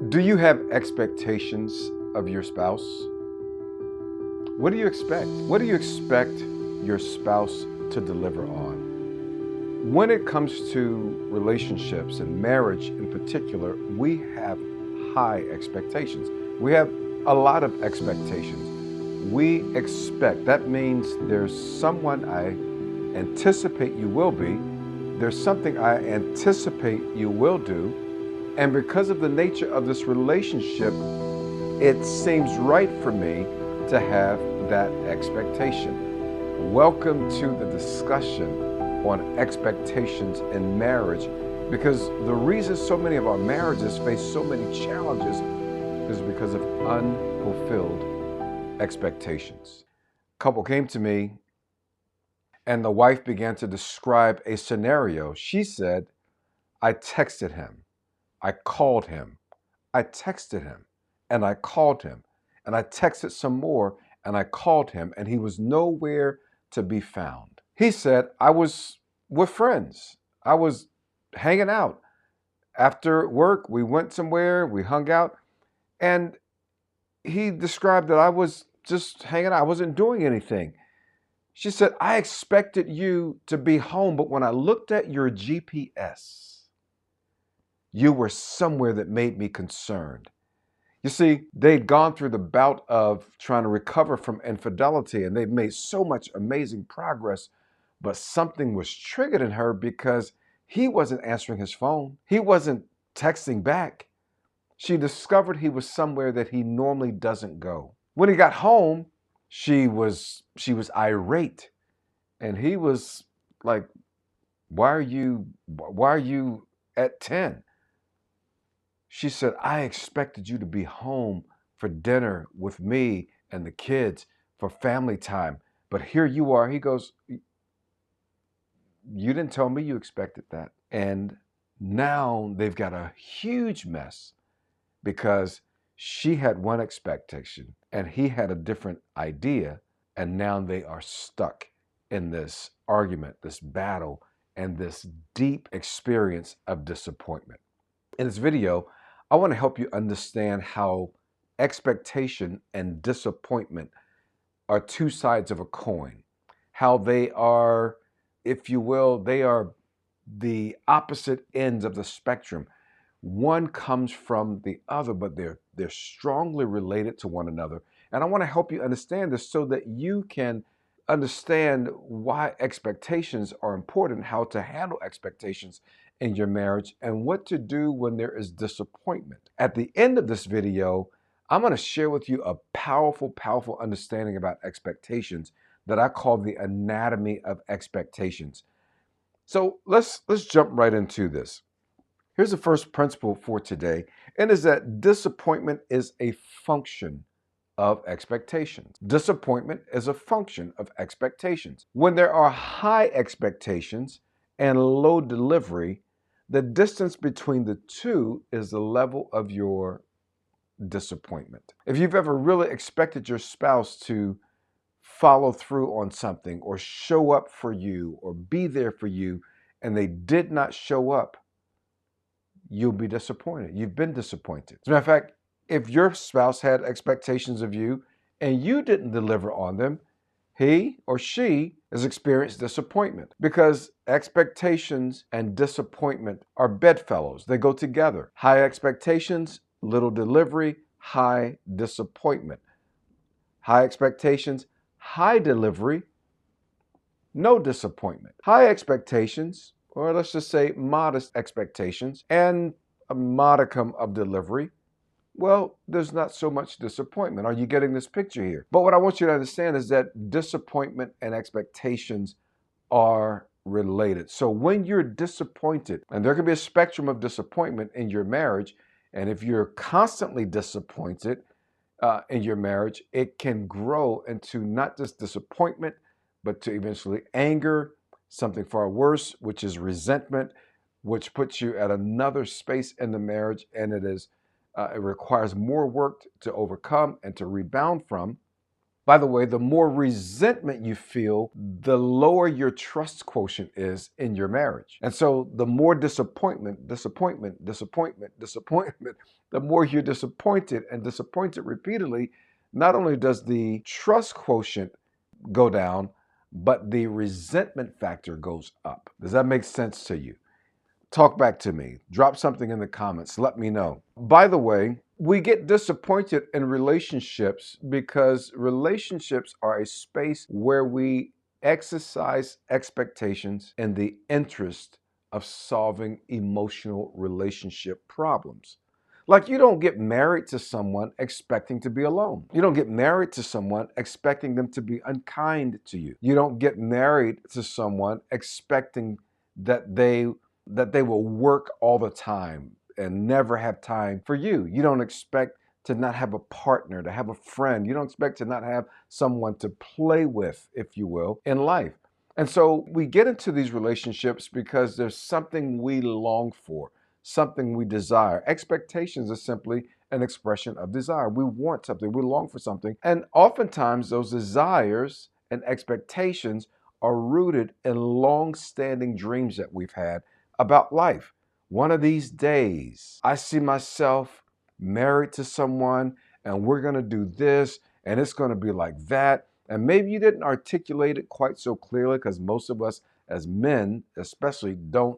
Do you have expectations of your spouse? What do you expect? What do you expect your spouse to deliver on? When it comes to relationships and marriage in particular, we have high expectations. We have a lot of expectations. We expect, that means there's someone I anticipate you will be, there's something I anticipate you will do, and because of the nature of this relationship, it seems right for me to have that expectation. Welcome to the discussion on expectations in marriage, because the reason so many of our marriages face so many challenges is because of unfulfilled expectations. A couple came to me and the wife began to describe a scenario. She said, I texted him. I called him, I texted him, and I called him, and I texted some more, and I called him, and he was nowhere to be found. He said, I was with friends. I was hanging out. After work, we went somewhere, we hung out, and he described that I was just hanging out. I wasn't doing anything. She said, I expected you to be home, but when I looked at your GPS, you were somewhere that made me concerned. You see, they'd gone through the bout of trying to recover from infidelity, and they've made so much amazing progress, but something was triggered in her because he wasn't answering his phone. He wasn't texting back. She discovered he was somewhere that he normally doesn't go. When he got home, she was irate, and he was like, why are you at 10? She said, I expected you to be home for dinner with me and the kids for family time. But here you are. He goes, you didn't tell me you expected that. And now they've got a huge mess because she had one expectation and he had a different idea. And now they are stuck in this argument, this battle, and this deep experience of disappointment. In this video, I want to help you understand how expectation and disappointment are two sides of a coin. How they are, if you will, they are the opposite ends of the spectrum. One comes from the other, but they're strongly related to one another. And I want to help you understand this so that you can understand why expectations are important, how to handle expectations in your marriage, and what to do when there is disappointment. At the end of this video, I'm going to share with you a powerful, powerful understanding about expectations that I call the anatomy of expectations. So let's jump right into this. Here's the first principle for today, and is that disappointment is a function of expectations. Disappointment is a function of expectations. When there are high expectations and low delivery, the distance between the two is the level of your disappointment. If you've ever really expected your spouse to follow through on something or show up for you or be there for you and they did not show up, you'll be disappointed. You've been disappointed. As a matter of fact, if your spouse had expectations of you and you didn't deliver on them, he or she has experienced disappointment, because expectations and disappointment are bedfellows. They go together. High expectations, little delivery, high disappointment. High expectations, high delivery, no disappointment. High expectations, or let's just say modest expectations, and a modicum of delivery, well, there's not so much disappointment. Are you getting this picture here? But what I want you to understand is that disappointment and expectations are related. So when you're disappointed, and there can be a spectrum of disappointment in your marriage, and if you're constantly disappointed in your marriage, it can grow into not just disappointment, but to eventually anger, something far worse, which is resentment, which puts you at another space in the marriage, and it requires more work to overcome and to rebound from. By the way, the more resentment you feel, the lower your trust quotient is in your marriage. And so the more disappointment, the more you're disappointed and disappointed repeatedly, not only does the trust quotient go down, but the resentment factor goes up. Does that make sense to you? Talk back to me. Drop something in the comments. Let me know. By the way, we get disappointed in relationships because relationships are a space where we exercise expectations in the interest of solving emotional relationship problems. Like, you don't get married to someone expecting to be alone. You don't get married to someone expecting them to be unkind to you. You don't get married to someone expecting that they will work all the time and never have time for you. You don't expect to not have a partner, to have a friend. You don't expect to not have someone to play with, if you will, in life. And so we get into these relationships because there's something we long for, something we desire. Expectations are simply an expression of desire. We want something, we long for something. And oftentimes those desires and expectations are rooted in long-standing dreams that we've had about life. One of these days, I see myself married to someone, and we're going to do this, and it's going to be like that. And maybe you didn't articulate it quite so clearly, because most of us as men, especially, don't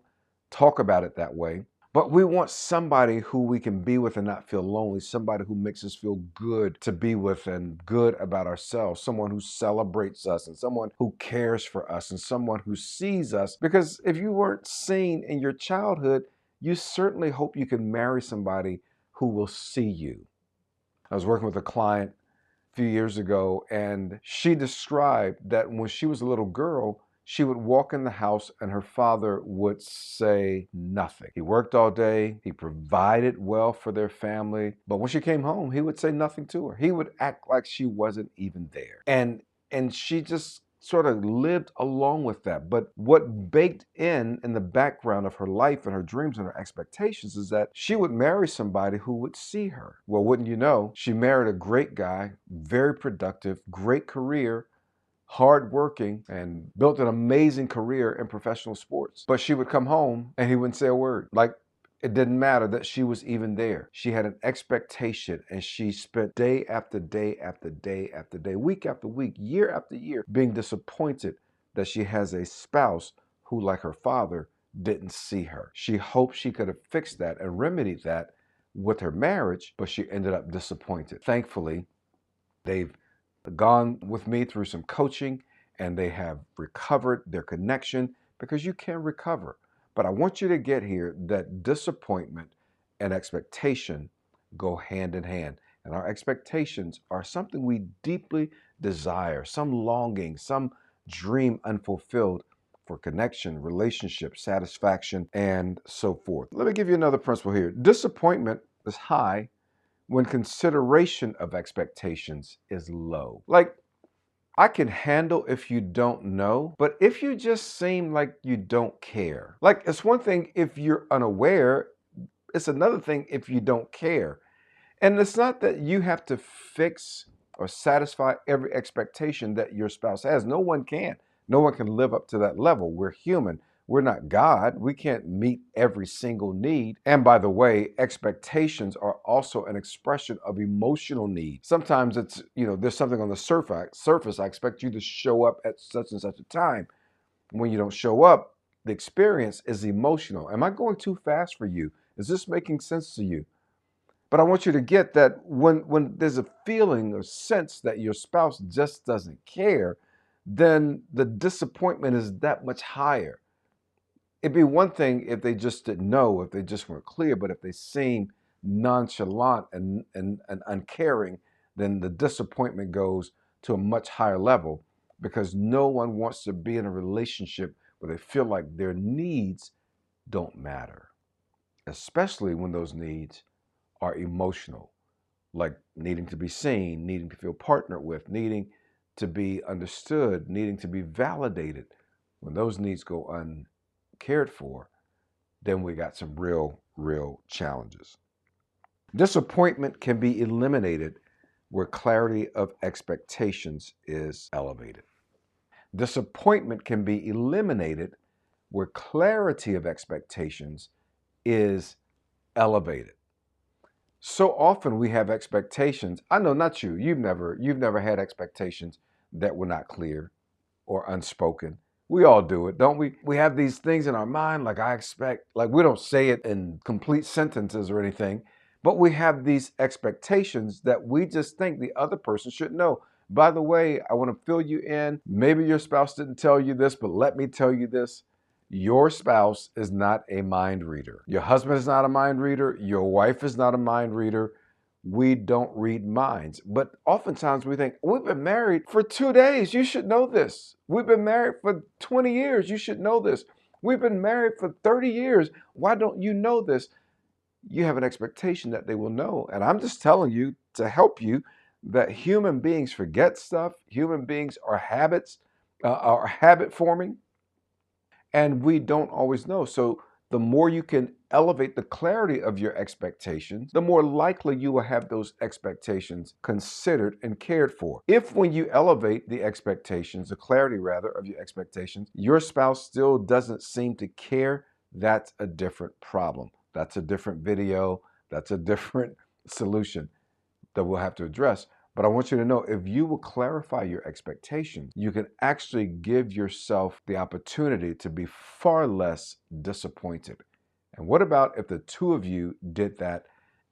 talk about it that way. But we want somebody who we can be with and not feel lonely, somebody who makes us feel good to be with and good about ourselves, someone who celebrates us and someone who cares for us and someone who sees us. Because if you weren't seen in your childhood, you certainly hope you can marry somebody who will see you. I was working with a client a few years ago, and she described that when she was a little girl, she would walk in the house and her father would say nothing. He worked all day, he provided well for their family, but when she came home, he would say nothing to her. He would act like she wasn't even there. And she just sort of lived along with that. But what baked in the background of her life and her dreams and her expectations is that she would marry somebody who would see her. Well, wouldn't you know, she married a great guy, very productive, great career, hardworking, and built an amazing career in professional sports. But she would come home and he wouldn't say a word. Like, it didn't matter that she was even there. She had an expectation, and she spent day after day after day after day, week after week, year after year, being disappointed that she has a spouse who, like her father, didn't see her. She hoped she could have fixed that and remedied that with her marriage, but she ended up disappointed. Thankfully, they've gone with me through some coaching, and they have recovered their connection, because you can recover. But I want you to get here that disappointment and expectation go hand in hand. And our expectations are something we deeply desire, some longing, some dream unfulfilled for connection, relationship, satisfaction, and so forth. Let me give you another principle here. Disappointment is high when consideration of expectations is low. Like, I can handle if you don't know, but if you just seem like you don't care. Like, it's one thing if you're unaware, it's another thing if you don't care. And it's not that you have to fix or satisfy every expectation that your spouse has. No one can. No one can live up to that level. We're human. We're not God. We can't meet every single need. And by the way, expectations are also an expression of emotional need. Sometimes it's, there's something on the surface. I expect you to show up at such and such a time. When you don't show up, the experience is emotional. Am I going too fast for you? Is this making sense to you? But I want you to get that when there's a feeling or sense that your spouse just doesn't care, then the disappointment is that much higher. It'd be one thing if they just didn't know, if they just weren't clear, but if they seem nonchalant and uncaring, then the disappointment goes to a much higher level, because no one wants to be in a relationship where they feel like their needs don't matter, especially when those needs are emotional, like needing to be seen, needing to feel partnered with, needing to be understood, needing to be validated. When those needs go uncared for, then we got some real challenges. Disappointment can be eliminated where clarity of expectations is elevated. Disappointment can be eliminated where clarity of expectations is elevated. So often we have expectations. I know not you. You've never had expectations that were not clear or unspoken. We all do it, don't we? We have these things in our mind, like I expect, like we don't say it in complete sentences or anything, but we have these expectations that we just think the other person should know. By the way, I want to fill you in. Maybe your spouse didn't tell you this, but let me tell you this. Your spouse is not a mind reader. Your husband is not a mind reader. Your wife is not a mind reader. We don't read minds. But oftentimes we think, we've been married for 2 days. You should know this. We've been married for 20 years. You should know this. We've been married for 30 years. Why don't you know this? You have an expectation that they will know. And I'm just telling you to help you that human beings forget stuff. Human beings are are habit forming, and we don't always know. So the more you can elevate the clarity of your expectations, the more likely you will have those expectations considered and cared for. If when you elevate the expectations, the clarity rather of your expectations, your spouse still doesn't seem to care, that's a different problem. That's a different video. That's a different solution that we'll have to address. But I want you to know, if you will clarify your expectations, you can actually give yourself the opportunity to be far less disappointed. And what about if the two of you did that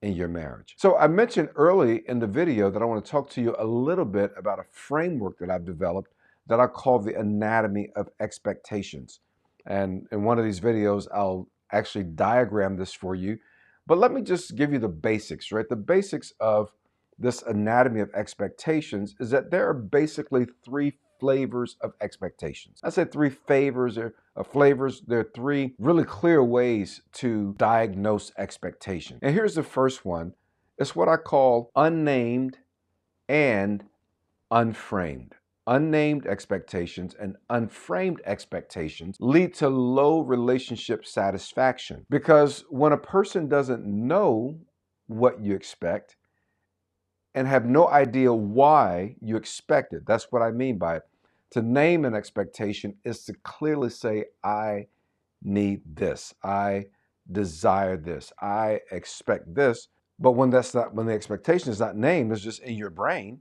in your marriage? So I mentioned early in the video that I want to talk to you a little bit about a framework that I've developed that I call the anatomy of expectations. And in one of these videos, I'll actually diagram this for you. But let me just give you the basics, right? The basics of this anatomy of expectations is that there are basically three flavors of expectations. I said three flavors. There are three really clear ways to diagnose expectation. And here's the first one. It's what I call unnamed and unframed. Unnamed expectations and unframed expectations lead to low relationship satisfaction, because when a person doesn't know what you expect and have no idea why you expect it. That's what I mean by it. To name an expectation is to clearly say, I need this. I desire this. I expect this. But when the expectation is not named, it's just in your brain,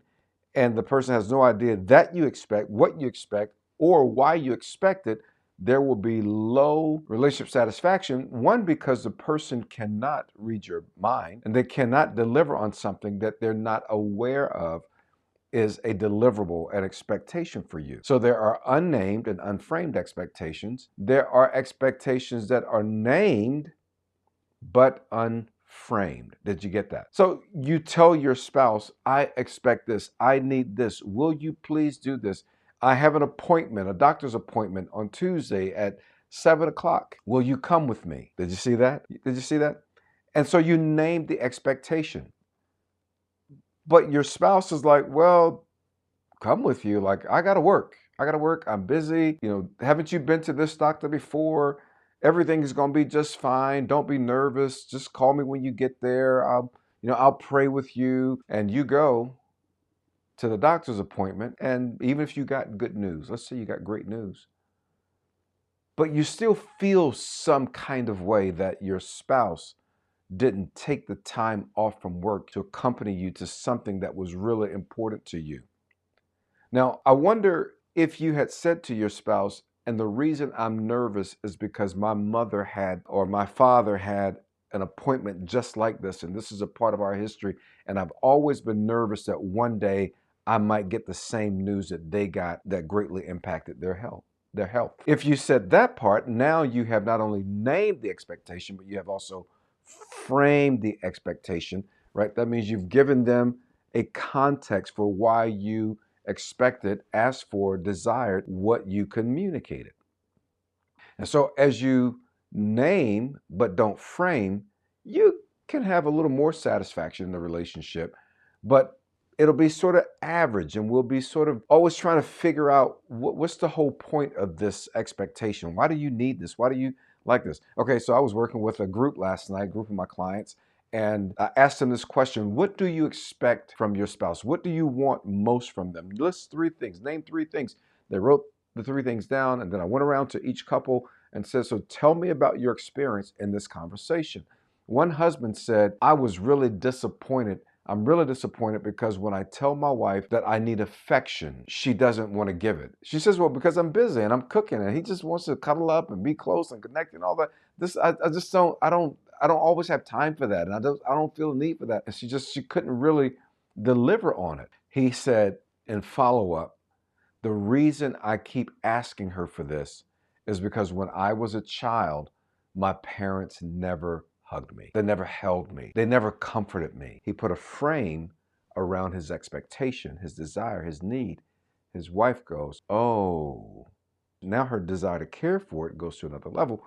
and the person has no idea that you expect, what you expect, or why you expect it, there will be low relationship satisfaction. One, because the person cannot read your mind and they cannot deliver on something that they're not aware of is a deliverable, an expectation for you. So there are unnamed and unframed expectations. There are expectations that are named but unframed. Did you get that? So you tell your spouse, I expect this. I need this. Will you please do this? I have an appointment, a doctor's appointment on Tuesday at 7 o'clock. Will you come with me? Did you see that? Did you see that? And so you named the expectation. But your spouse is like, well, come with you. Like, I got to work. I'm busy. Haven't you been to this doctor before? Everything is going to be just fine. Don't be nervous. Just call me when you get there. I'll pray with you. And you go to the doctor's appointment. And even if you got good news, let's say you got great news, but you still feel some kind of way that your spouse didn't take the time off from work to accompany you to something that was really important to you. Now, I wonder if you had said to your spouse, and the reason I'm nervous is because my mother had, or my father had, an appointment just like this, and this is a part of our history, and I've always been nervous that one day I might get the same news that they got that greatly impacted their health. If you said that part, now you have not only named the expectation, but you have also framed the expectation, right? That means you've given them a context for why you expected, asked for, desired what you communicated. And so as you name but don't frame, you can have a little more satisfaction in the relationship, but it'll be sort of average, and we'll be sort of always trying to figure out what's the whole point of this expectation. Why do you need this? Why do you like this? Okay, so I was working with a group last night, a group of my clients, And I asked them this question: what do you expect from your spouse? What do you want most from them? List 3 things, name 3 things. They wrote the 3 things down, and then I went around to each couple and said, so tell me about your experience in this conversation. One husband said, I was really disappointed. I'm really disappointed because when I tell my wife that I need affection, she doesn't want to give it. She says, well, because I'm busy and I'm cooking, and he just wants to cuddle up and be close and connect and all that. I just don't, I don't always have time for that. And I don't feel the need for that. And she couldn't really deliver on it. He said in follow up, the reason I keep asking her for this is because when I was a child, my parents never hugged me. They never held me. They never comforted me. He put a frame around his expectation, his desire, his need. His wife goes, oh, now her desire to care for it goes to another level.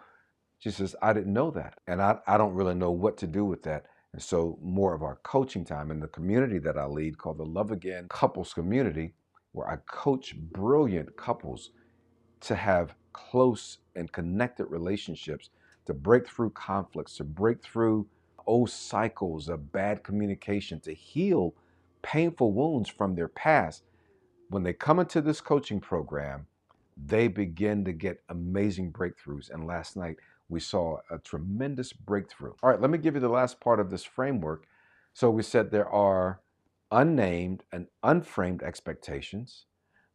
She says, I didn't know that. And I don't really know what to do with that. And so more of our coaching time in the community that I lead, called the Love Again Couples Community, where I coach brilliant couples to have close and connected relationships, to break through conflicts, to break through old cycles of bad communication, to heal painful wounds from their past. When they come into this coaching program, they begin to get amazing breakthroughs. And last night, we saw a tremendous breakthrough. All right, let me give you the last part of this framework. So we said there are unnamed and unframed expectations.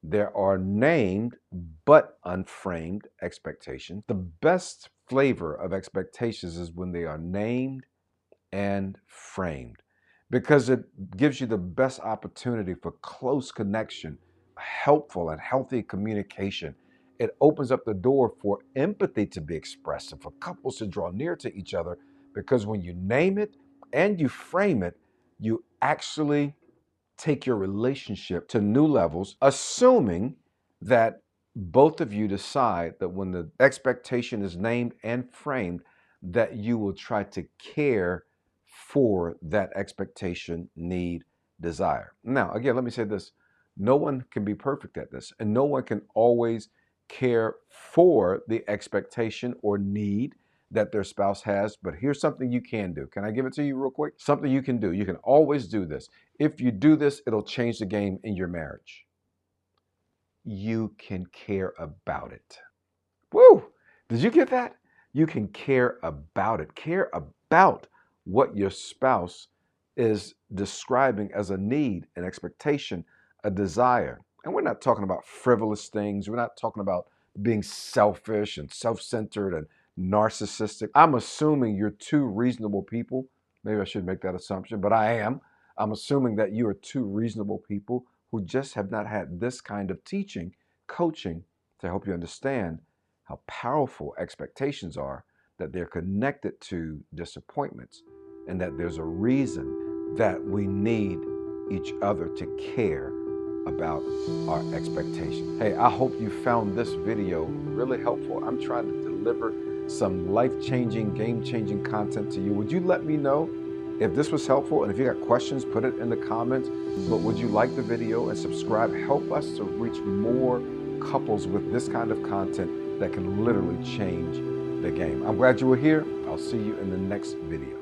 There are named but unframed expectations. The best flavor of expectations is when they are named and framed, because it gives you the best opportunity for close connection, helpful and healthy communication. It opens up the door for empathy to be expressed and for couples to draw near to each other, because when you name it and you frame it, you actually take your relationship to new levels, assuming that both of you decide that when the expectation is named and framed, that you will try to care for that expectation, need, desire. Now, again, let me say this. No one can be perfect at this, and no one can always care for the expectation or need that their spouse has. But here's something you can do. Can I give it to you real quick? Something you can do. You can always do this. If you do this, it'll change the game in your marriage. You can care about it. Woo! Did you get that? You can care about it. Care about what your spouse is describing as a need, an expectation, a desire. And we're not talking about frivolous things. We're not talking about being selfish and self-centered and narcissistic. I'm assuming you're two reasonable people. Maybe I should make that assumption, but I am. I'm assuming that you are two reasonable people who just have not had this kind of teaching, coaching to help you understand how powerful expectations are, that they're connected to disappointments, and that there's a reason that we need each other to care about our expectations. Hey, I hope you found this video really helpful. I'm trying to deliver some life-changing, game-changing content to you. Would you let me know if this was helpful? And if you got questions, put it in the comments. But would you like the video and subscribe? Help us to reach more couples with this kind of content that can literally change the game. I'm glad you were here. I'll see you in the next video.